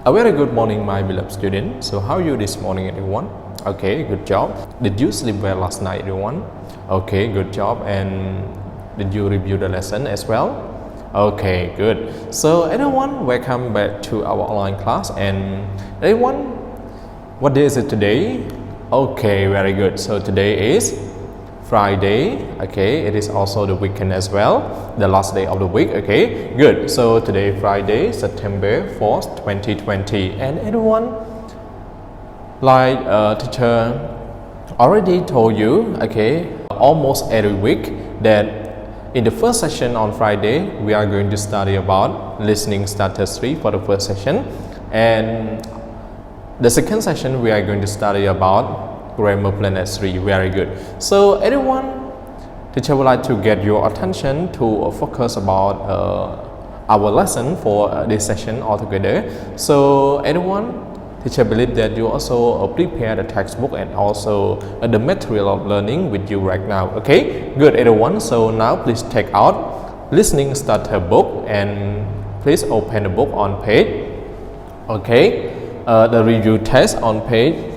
A very good morning, my beloved student. So, how are you this morning, everyone? Okay, good job. Did you sleep well last night, everyone? Okay, good job. And did you review the lesson as well? Okay, good. So, everyone, welcome back to our online class. And everyone, what day is it today? Okay, very good. So, today is Friday. Okay, it is also the weekend as well, the last day of the week. Okay, good. So today Friday, September 4th 2020, and everyone, like teacher already told you, okay, almost every week, that in the first session on Friday we are going to study about listening starter 3 for the first session, and the second session we are going to study about Grammar Planet 3. Very good. So everyone, teacher would like to get your attention to focus about our lesson for this session altogether. So everyone, teacher believe that you also prepare the textbook and also the material of learning with you right now. Okay, good everyone. So now please take out listening starter book and please open the book on page, okay, the review test on page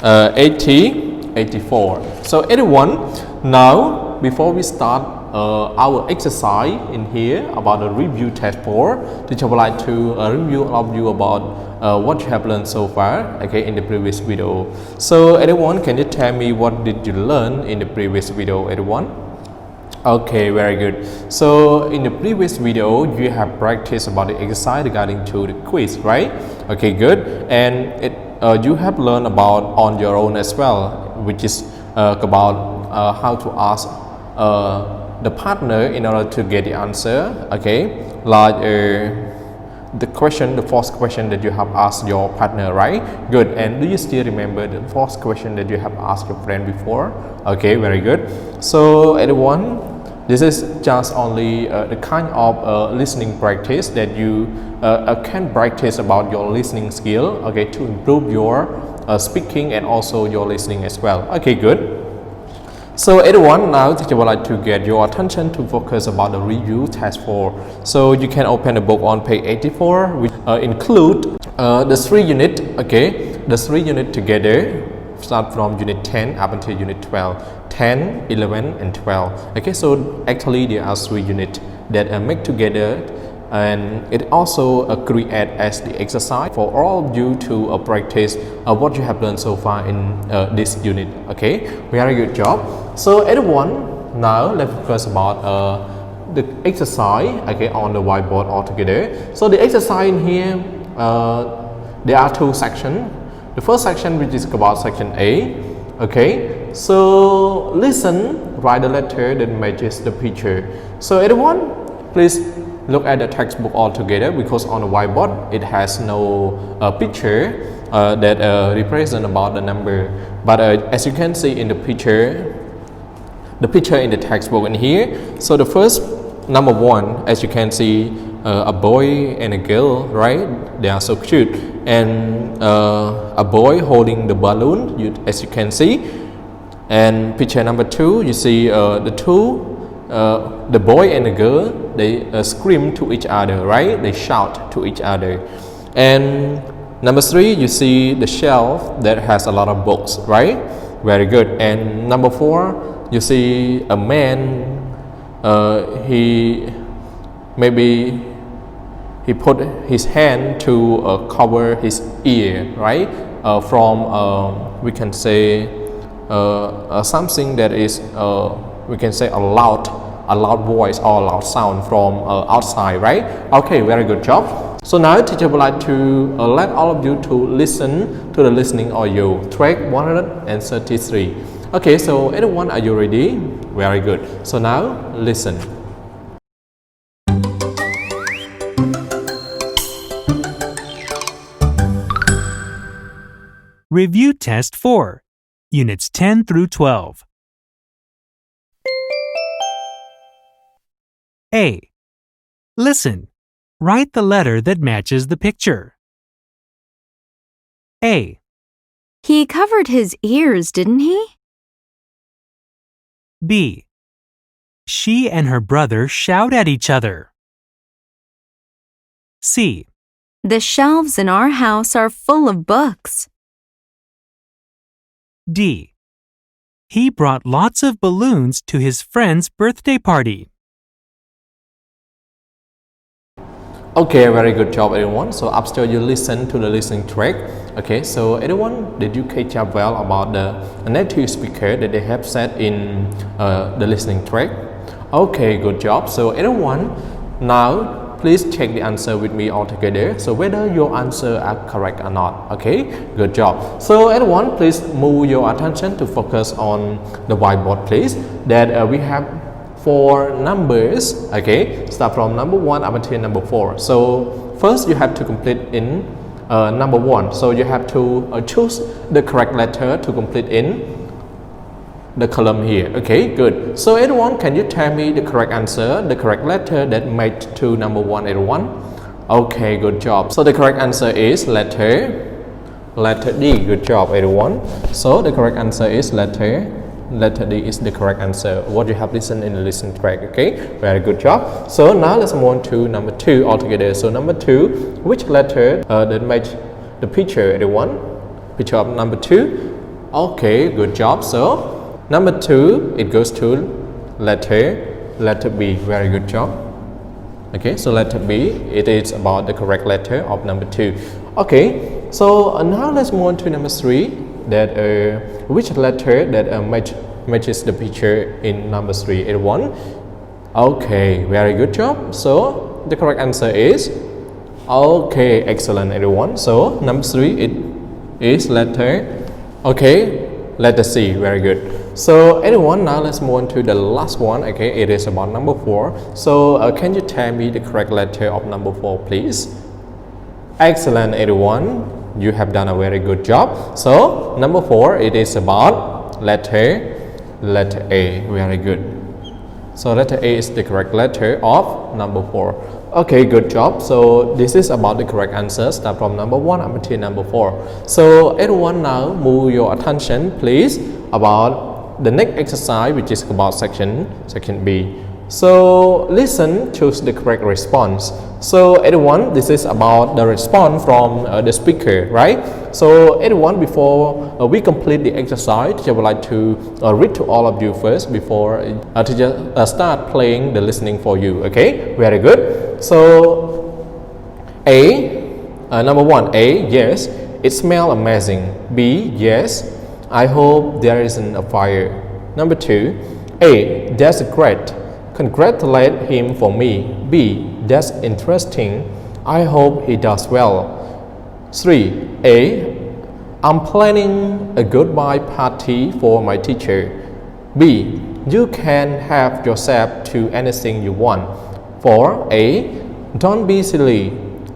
84. So everyone, now before we start our exercise in here about the review test 4, teacher would like to review all of you about what you have learned so far, okay, in the previous video. So everyone, can you tell me what did you learn in the previous video, everyone? Okay, very good. So in the previous video you have practiced about the exercise regarding to the quiz, right? Okay, good. And you have learned about on your own as well, which is about how to ask the partner in order to get the answer, okay, like the first question that you have asked your partner, right? Good. And do you still remember the first question that you have asked your friend before? Okay, very good. So everyone, this is just only the kind of listening practice that you can practice about your listening skill, okay, to improve your speaking and also your listening as well. Okay, good. So everyone, now teacher would like to get your attention to focus about the review test 4. So you can open the book on page 84, which include the 3 unit, okay, the 3 unit together, start from unit 10 up until unit 12, 10, 11 and 12. Okay, so actually there are 3 units that are made together, and it also create as the exercise for all of you to practice what you have learned so far in this unit. Okay, very good job. So everyone, now let's focus about the exercise, okay, on the whiteboard altogether. So the exercise in here, there are 2 sections. The first section, which is about section A, okay, so listen, write the letter that matches the picture. So everyone, please look at the textbook altogether, because on the whiteboard it has no picture that represent about the number, but as you can see in the picture in the textbook in here, so the first number 1, as you can see, a boy and a girl, right? They are so cute, and a boy holding the balloon, as you can see. And picture number 2, you see the boy and the girl, they scream to each other, right? They shout to each other. And number 3, you see the shelf that has a lot of books, right? Very good. And number 4, you see a man, he put his hand to cover his ear, right? From we can say something that is we can say a loud voice or a loud sound from outside, right? Okay, very good job. So now teacher would like to let all of you to listen to the listening audio, track 133. Okay, so everyone, are you ready? Very good. So now listen. Review Test 4, Units 10 through 12. A. Listen. Write the letter that matches the picture. A. He covered his ears, didn't he? B. She and her brother shout at each other. C. The shelves in our house are full of books. D. He brought lots of balloons to his friend's birthday party. Okay, very good job everyone. So after you listen to the listening track, okay, so everyone, did you catch up well about the native speaker that they have said in the listening track? Okay, good job. So everyone, now please check the answer with me all together. So whether your answer are correct or not. Okay, good job. So everyone, please move your attention to focus on the whiteboard, please. That we have 4 numbers. Okay, start from number 1 up until number 4. So first you have to complete in number 1. So you have to choose the correct letter to complete in the column here. Okay, good. So everyone, can you tell me the correct answer, the correct letter that match to number 1, everyone? Okay, good job. So the correct answer is letter D. Good job everyone. So the correct answer is letter D is the correct answer. What you have listened in the listening track. Okay, very good job. So now let's move on to number 2 altogether. So number 2, which letter that match the picture, everyone? Picture of number 2. Okay, good job. So number 2, it goes to letter B. Very good job. Okay, so letter B, it is about the correct letter of number 2. Okay, so now let's move on to number 3. That which letter that matches the picture in number 3, everyone? Okay, very good job. So the correct answer is okay, excellent everyone. So number 3, it is letter C. Very good. So everyone, now let's move on to the last one. Okay, it is about number 4. So can you tell me the correct letter of number 4, please? Excellent everyone, you have done a very good job. So number 4, it is about letter A. Very good. So letter A is the correct letter of number 4. Okay, good job. So this is about the correct answer. Start from number 1 up until number 4. So everyone, now move your attention please about the next exercise, which is about section B. So listen, choose the correct response. So everyone, this is about the response from the speaker, right? So everyone, before we complete the exercise, I would like to read to all of you first before to just start playing the listening for you. Okay, very good. So number 1, A, yes, it smells amazing. B, yes, I hope there isn't a fire. Number 2, A, that's great. Congratulate him for me. B, that's interesting. I hope he does well. 3, A, I'm planning a goodbye party for my teacher. B, you can have yourself to anything you want. 4, A, don't be silly.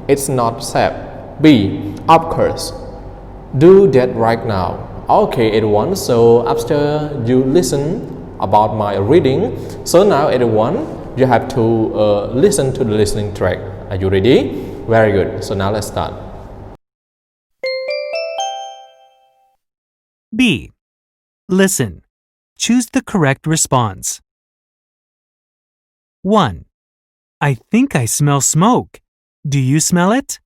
It's not safe. B, of course. Do that right now. Okay everyone, so after you listen about my reading, so now everyone, you have to listen to the listening track. Are you ready? Very good. So now let's start. B. Listen. Choose the correct response. 1. I think I smell smoke. Do you smell it?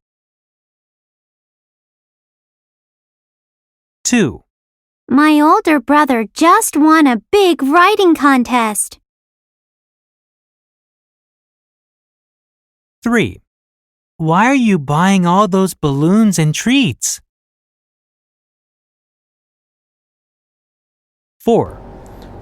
2. My older brother just won a big writing contest. 3. Why are you buying all those balloons and treats? 4.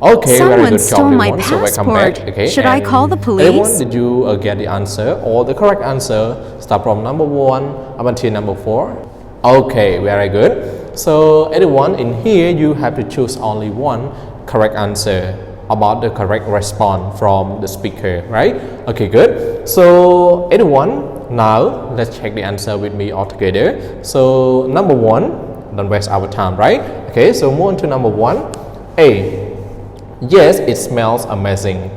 Okay, very Someone good stole job my everyone. So welcome back. passport. Okay, Should I and call the police? Everyone, did you get the answer or the correct answer? Start from number 1 up until number 4. Okay, very good. So everyone, in here you have to choose only one correct answer about the correct response from the speaker, right? Okay, good. So everyone, now let's check the answer with me all together. So number 1, don't waste our time, right? Okay, so move on to number 1. A, yes, it smells amazing.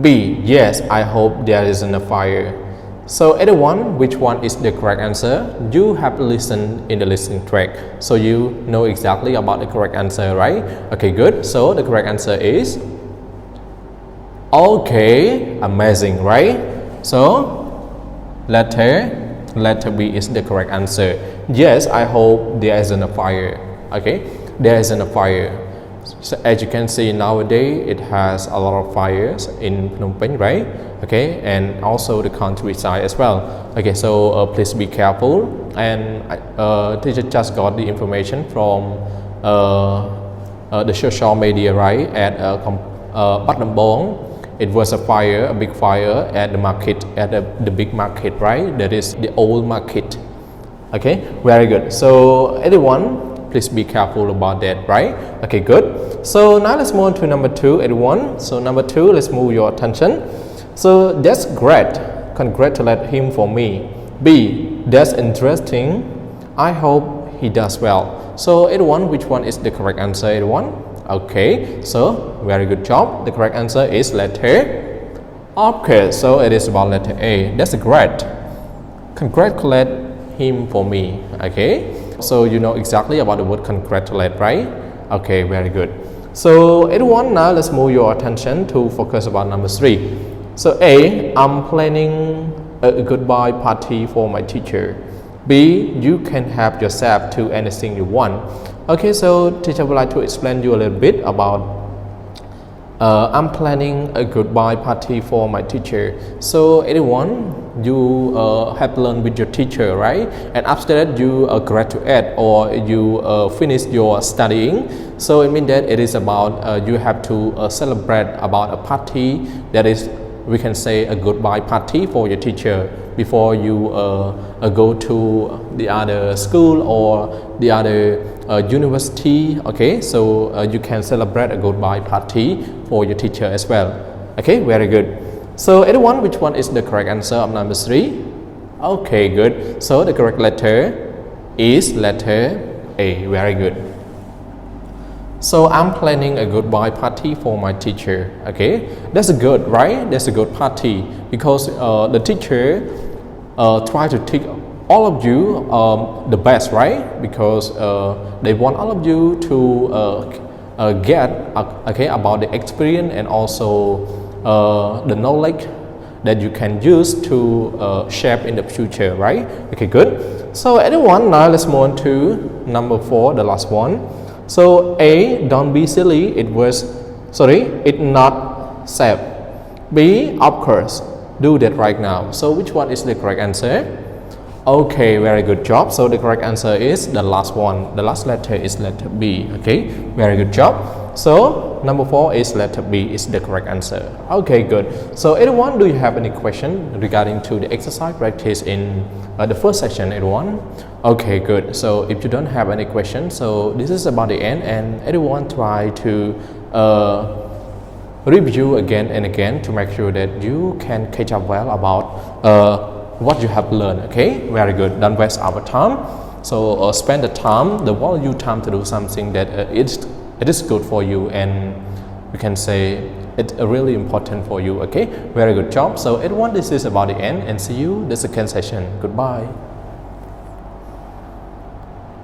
B, yes, I hope there isn't a fire. So everyone, which one is the correct answer? You have to listen in the listening track, so you know exactly about the correct answer, right? Okay, good. So the correct answer is okay, amazing, right? So letter B is the correct answer. Yes, I hope there isn't a fire. Okay, there isn't a fire. So as you can see nowadays, it has a lot of fires in Phnom Penh, right? Okay, and also the countryside as well. Okay, so please be careful. And teacher just got the information from the social media, right? At Bat Nam Bong, it was a fire, a big fire at the market, at the big market, right? That is the old market. Okay, very good. So everyone, please be careful about that, right? Okay, good. So now let's move on to number 2, everyone. So number 2, let's move your attention. So that's great. Congratulate him for me. B, that's interesting. I hope he does well. So everyone, which one is the correct answer, everyone? Okay, so very good job. The correct answer is letter. Okay, so it is about letter A. That's great. Congratulate him for me. Okay, so you know exactly about the word congratulate, right? Okay, very good. So everyone, now let's move your attention to focus about number 3. So A, I'm planning a goodbye party for my teacher. B, you can help yourself to anything you want. Okay, so teacher would like to explain you a little bit about I'm planning a goodbye party for my teacher. So everyone, you have learned with your teacher, right? And after that you graduate or you finish your studying. So it means that it is about you have to celebrate about a party that is, we can say, a goodbye party for your teacher before you go to the other school or the other university. Okay, so you can celebrate a goodbye party for your teacher as well. Okay, very good. So everyone, which one is the correct answer of number 3? Okay, good. So the correct letter is letter A. Very good. So I'm planning a goodbye party for my teacher. Okay, that's good, right? That's a good party because the teacher try to teach all of you the best, right? Because they want all of you to get okay about the experience and also the knowledge that you can use to shape in the future, right? Okay, good. So everyone, now let's move on to number 4, the last one. So A, don't be silly, it's not safe. B, of course, do that right now. So which one is the correct answer? Okay, very good job. So the correct answer is the last one. The last letter is letter B. Okay, very good job. So number 4 is letter B is the correct answer. Okay, good. So everyone, do you have any question regarding to the exercise practice in the first section, everyone? Okay, good. So if you don't have any questions, so this is about the end, and everyone try to review again and again to make sure that you can catch up well about what you have learned. Okay, very good. Don't waste our time. So spend the time, the value time to do something that it is good for you, and we can say it's really important for you. Okay, very good job. So everyone, this is about the end, and see you the second session. Goodbye.